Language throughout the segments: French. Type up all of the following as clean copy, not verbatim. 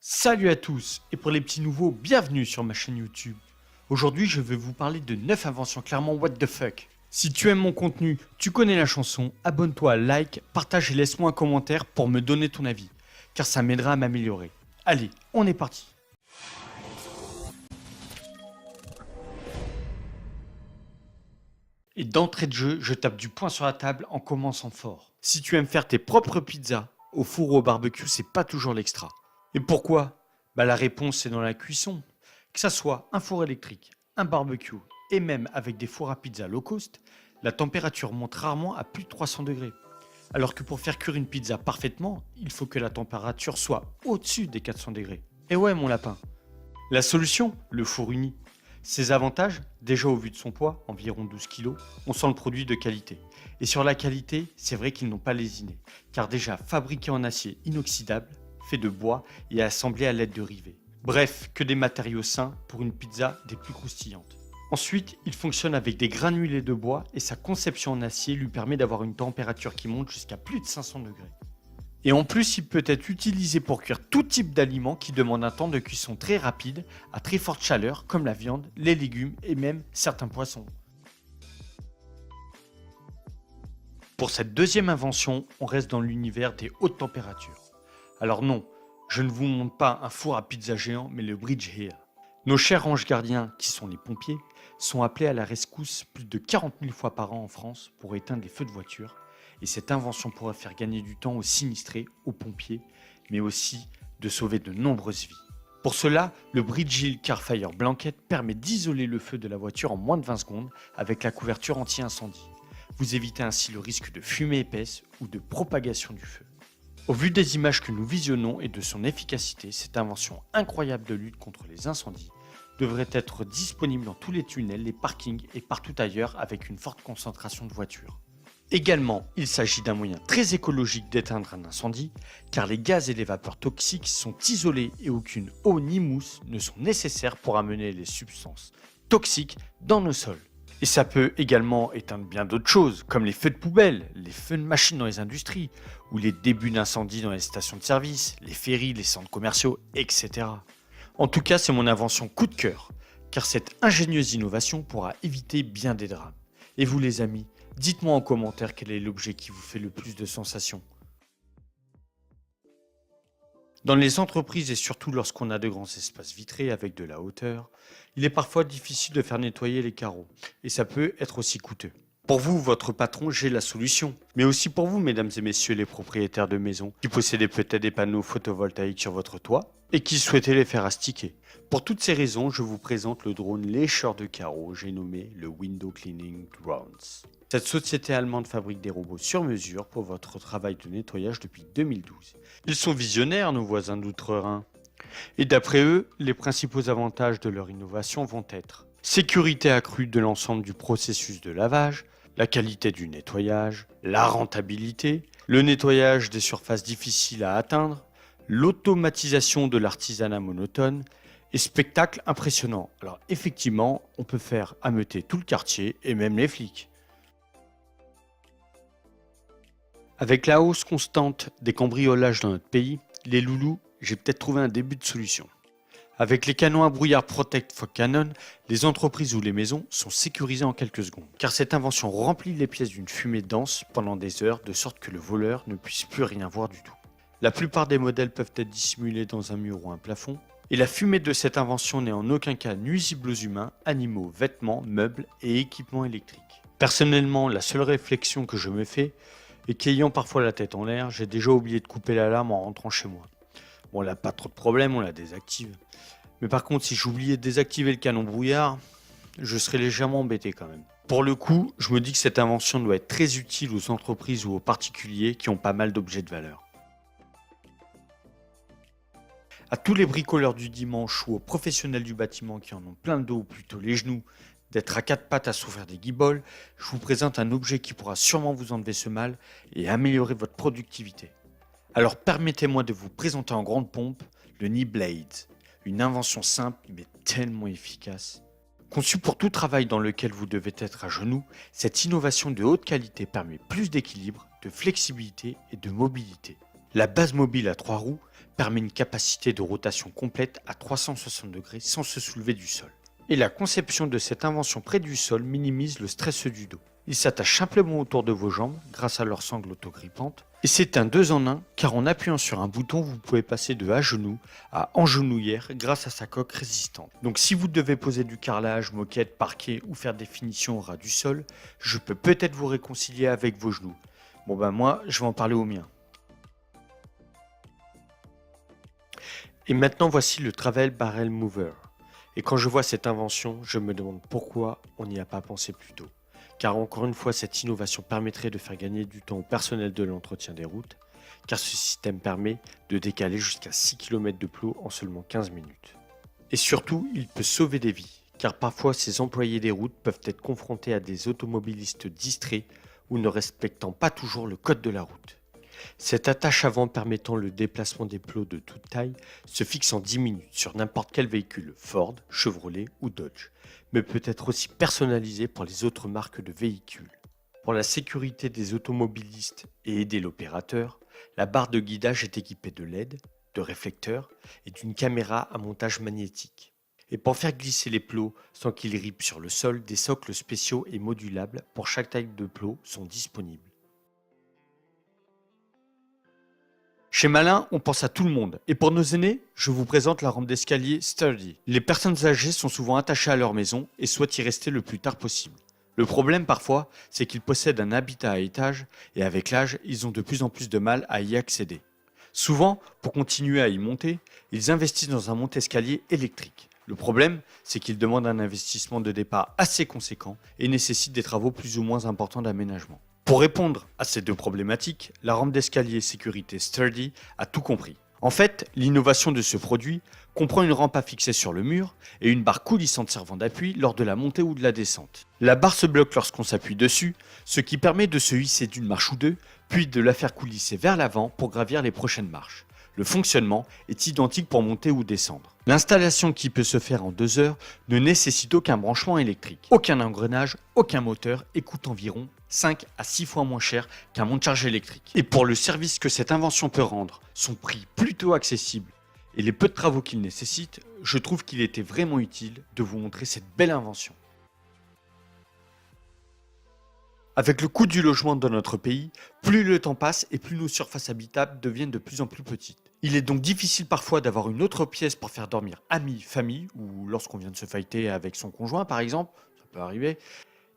Salut à tous, et pour les petits nouveaux, bienvenue sur ma chaîne YouTube. Aujourd'hui, je vais vous parler de 9 inventions clairement what the fuck. Si tu aimes mon contenu, tu connais la chanson, abonne-toi, like, partage et laisse-moi un commentaire pour me donner ton avis, car ça m'aidera à m'améliorer. Allez, on est parti. Et d'entrée de jeu, je tape du poing sur la table en commençant fort. Si tu aimes faire tes propres pizzas, au four ou au barbecue, c'est pas toujours l'extra. Et pourquoi? La réponse c'est dans la cuisson. Que ça soit un four électrique, un barbecue et même avec des fours à pizza low cost, la température monte rarement à plus de 300 degrés. Alors que pour faire cuire une pizza parfaitement, il faut que la température soit au-dessus des 400 degrés. Et ouais mon lapin. La solution, le four uni. Ses avantages, déjà au vu de son poids, environ 12 kg, on sent le produit de qualité. Et sur la qualité, c'est vrai qu'ils n'ont pas lésiné, car déjà fabriqué en acier inoxydable, fait de bois et assemblé à l'aide de rivets. Bref, que des matériaux sains pour une pizza des plus croustillantes. Ensuite, il fonctionne avec des granulés de bois et sa conception en acier lui permet d'avoir une température qui monte jusqu'à plus de 500 degrés. Et en plus, il peut être utilisé pour cuire tout type d'aliments qui demandent un temps de cuisson très rapide, à très forte chaleur, comme la viande, les légumes et même certains poissons. Pour cette deuxième invention, on reste dans l'univers des hautes températures. Alors non, je ne vous montre pas un four à pizza géant, mais le Bridge Here. Nos chers anges gardiens, qui sont les pompiers, sont appelés à la rescousse plus de 40 000 fois par an en France pour éteindre les feux de voiture. Et cette invention pourrait faire gagner du temps aux sinistrés, aux pompiers, mais aussi de sauver de nombreuses vies. Pour cela, le Bridge Hill Carfire Blanket permet d'isoler le feu de la voiture en moins de 20 secondes avec la couverture anti-incendie. Vous évitez ainsi le risque de fumée épaisse ou de propagation du feu. Au vu des images que nous visionnons et de son efficacité, cette invention incroyable de lutte contre les incendies devrait être disponible dans tous les tunnels, les parkings et partout ailleurs avec une forte concentration de voitures. Également, il s'agit d'un moyen très écologique d'éteindre un incendie, car les gaz et les vapeurs toxiques sont isolés et aucune eau ni mousse ne sont nécessaires pour amener les substances toxiques dans nos sols. Et ça peut également éteindre bien d'autres choses, comme les feux de poubelle, les feux de machines dans les industries, ou les débuts d'incendie dans les stations de service, les ferries, les centres commerciaux, etc. En tout cas, c'est mon invention coup de cœur, car cette ingénieuse innovation pourra éviter bien des drames. Et vous les amis, dites-moi en commentaire quel est l'objet qui vous fait le plus de sensations. Dans les entreprises et surtout lorsqu'on a de grands espaces vitrés avec de la hauteur, il est parfois difficile de faire nettoyer les carreaux et ça peut être aussi coûteux. Pour vous, votre patron, j'ai la solution. Mais aussi pour vous, mesdames et messieurs les propriétaires de maisons, qui possédez peut-être des panneaux photovoltaïques sur votre toit et qui souhaitez les faire astiquer. Pour toutes ces raisons, je vous présente le drone lécheur de carreaux, j'ai nommé le Window Cleaning Drones. Cette société allemande fabrique des robots sur mesure pour votre travail de nettoyage depuis 2012. Ils sont visionnaires, nos voisins d'outre-Rhin. Et d'après eux, les principaux avantages de leur innovation vont être sécurité accrue de l'ensemble du processus de lavage, la qualité du nettoyage, la rentabilité, le nettoyage des surfaces difficiles à atteindre, l'automatisation de l'artisanat monotone et spectacle impressionnant. Alors effectivement, on peut faire ameuter tout le quartier et même les flics. Avec la hausse constante des cambriolages dans notre pays, les loulous, j'ai peut-être trouvé un début de solution. Avec les canons à brouillard Protect for Canon, les entreprises ou les maisons sont sécurisées en quelques secondes. Car cette invention remplit les pièces d'une fumée dense pendant des heures de sorte que le voleur ne puisse plus rien voir du tout. La plupart des modèles peuvent être dissimulés dans un mur ou un plafond. Et la fumée de cette invention n'est en aucun cas nuisible aux humains, animaux, vêtements, meubles et équipements électriques. Personnellement, la seule réflexion que je me fais est qu'ayant parfois la tête en l'air, j'ai déjà oublié de couper l'alarme en rentrant chez moi. Bon, là, pas trop de problème, on la désactive. Mais par contre, si j'oubliais de désactiver le canon brouillard, je serais légèrement embêté quand même. Pour le coup, je me dis que cette invention doit être très utile aux entreprises ou aux particuliers qui ont pas mal d'objets de valeur. À tous les bricoleurs du dimanche ou aux professionnels du bâtiment qui en ont plein le dos ou plutôt les genoux, d'être à quatre pattes à souffrir des guibolles, je vous présente un objet qui pourra sûrement vous enlever ce mal et améliorer votre productivité. Alors permettez-moi de vous présenter en grande pompe le Knee Blade, une invention simple mais tellement efficace. Conçue pour tout travail dans lequel vous devez être à genoux, cette innovation de haute qualité permet plus d'équilibre, de flexibilité et de mobilité. La base mobile à 3 roues permet une capacité de rotation complète à 360 degrés sans se soulever du sol. Et la conception de cette invention près du sol minimise le stress du dos. Il s'attache simplement autour de vos jambes grâce à leur sangle autogrippante. Et c'est un 2 en 1 car en appuyant sur un bouton, vous pouvez passer de à genoux à engenouillère grâce à sa coque résistante. Donc si vous devez poser du carrelage, moquette, parquet ou faire des finitions au ras du sol, je peux peut-être vous réconcilier avec vos genoux. Bon ben moi, je vais en parler au mien. Et maintenant voici le Travel Barrel Mover. Et quand je vois cette invention, je me demande pourquoi on n'y a pas pensé plus tôt. Car encore une fois, cette innovation permettrait de faire gagner du temps au personnel de l'entretien des routes, car ce système permet de décaler jusqu'à 6 km de plots en seulement 15 minutes. Et surtout, il peut sauver des vies, car parfois ces employés des routes peuvent être confrontés à des automobilistes distraits ou ne respectant pas toujours le code de la route. Cette attache avant permettant le déplacement des plots de toute taille se fixe en 10 minutes sur n'importe quel véhicule Ford, Chevrolet ou Dodge, mais peut être aussi personnalisée pour les autres marques de véhicules. Pour la sécurité des automobilistes et aider l'opérateur, la barre de guidage est équipée de LED, de réflecteurs et d'une caméra à montage magnétique. Et pour faire glisser les plots sans qu'ils ripent sur le sol, des socles spéciaux et modulables pour chaque taille de plot sont disponibles. Chez Malin, on pense à tout le monde. Et pour nos aînés, je vous présente la rampe d'escalier Sturdy. Les personnes âgées sont souvent attachées à leur maison et souhaitent y rester le plus tard possible. Le problème parfois, c'est qu'ils possèdent un habitat à étage et avec l'âge, ils ont de plus en plus de mal à y accéder. Souvent, pour continuer à y monter, ils investissent dans un monte-escalier électrique. Le problème, c'est qu'ils demandent un investissement de départ assez conséquent et nécessitent des travaux plus ou moins importants d'aménagement. Pour répondre à ces deux problématiques, la rampe d'escalier sécurité Sturdy a tout compris. En fait, l'innovation de ce produit comprend une rampe à fixer sur le mur et une barre coulissante servant d'appui lors de la montée ou de la descente. La barre se bloque lorsqu'on s'appuie dessus, ce qui permet de se hisser d'une marche ou deux, puis de la faire coulisser vers l'avant pour gravir les prochaines marches. Le fonctionnement est identique pour monter ou descendre. L'installation qui peut se faire en 2 heures ne nécessite aucun branchement électrique, aucun engrenage, aucun moteur et coûte environ 5 à 6 fois moins cher qu'un monte-charge électrique. Et pour le service que cette invention peut rendre, son prix plutôt accessible et les peu de travaux qu'il nécessite, je trouve qu'il était vraiment utile de vous montrer cette belle invention. Avec le coût du logement dans notre pays, plus le temps passe et plus nos surfaces habitables deviennent de plus en plus petites. Il est donc difficile parfois d'avoir une autre pièce pour faire dormir amis, famille, ou lorsqu'on vient de se fighter avec son conjoint par exemple, ça peut arriver.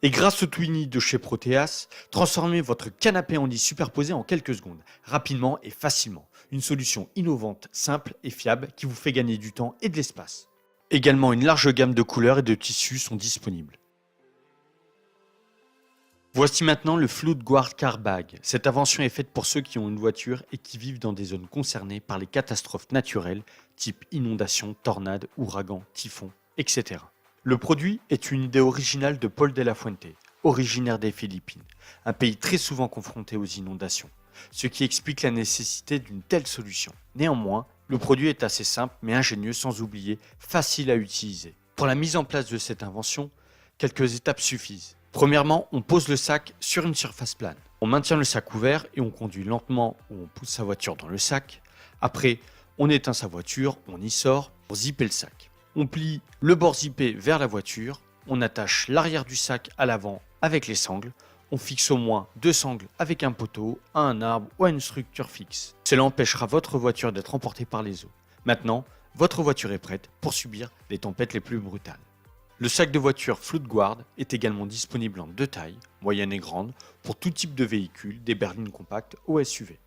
Et grâce au Twinny de chez Proteas, transformez votre canapé en lit superposé en quelques secondes, rapidement et facilement. Une solution innovante, simple et fiable qui vous fait gagner du temps et de l'espace. Également, une large gamme de couleurs et de tissus sont disponibles. Voici maintenant le Flood Guard Car Bag. Cette invention est faite pour ceux qui ont une voiture et qui vivent dans des zones concernées par les catastrophes naturelles, type inondations, tornades, ouragans, typhons, etc. Le produit est une idée originale de Paul de la Fuente, originaire des Philippines, un pays très souvent confronté aux inondations, ce qui explique la nécessité d'une telle solution. Néanmoins, le produit est assez simple mais ingénieux sans oublier facile à utiliser. Pour la mise en place de cette invention, quelques étapes suffisent. Premièrement, on pose le sac sur une surface plane. On maintient le sac ouvert et on conduit lentement ou on pousse sa voiture dans le sac. Après, on éteint sa voiture, on y sort pour zipper le sac. On plie le bord zippé vers la voiture, on attache l'arrière du sac à l'avant avec les sangles, on fixe au moins 2 sangles avec un poteau, à un arbre ou à une structure fixe. Cela empêchera votre voiture d'être emportée par les eaux. Maintenant, votre voiture est prête pour subir les tempêtes les plus brutales. Le sac de voiture Flood Guard est également disponible en 2 tailles, moyenne et grande, pour tout type de véhicule, des berlines compactes ou SUV.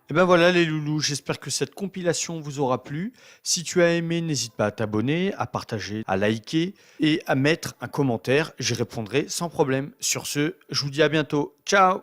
Et ben voilà les loulous, j'espère que cette compilation vous aura plu. Si tu as aimé, n'hésite pas à t'abonner, à partager, à liker et à mettre un commentaire, j'y répondrai sans problème. Sur ce, je vous dis à bientôt, ciao!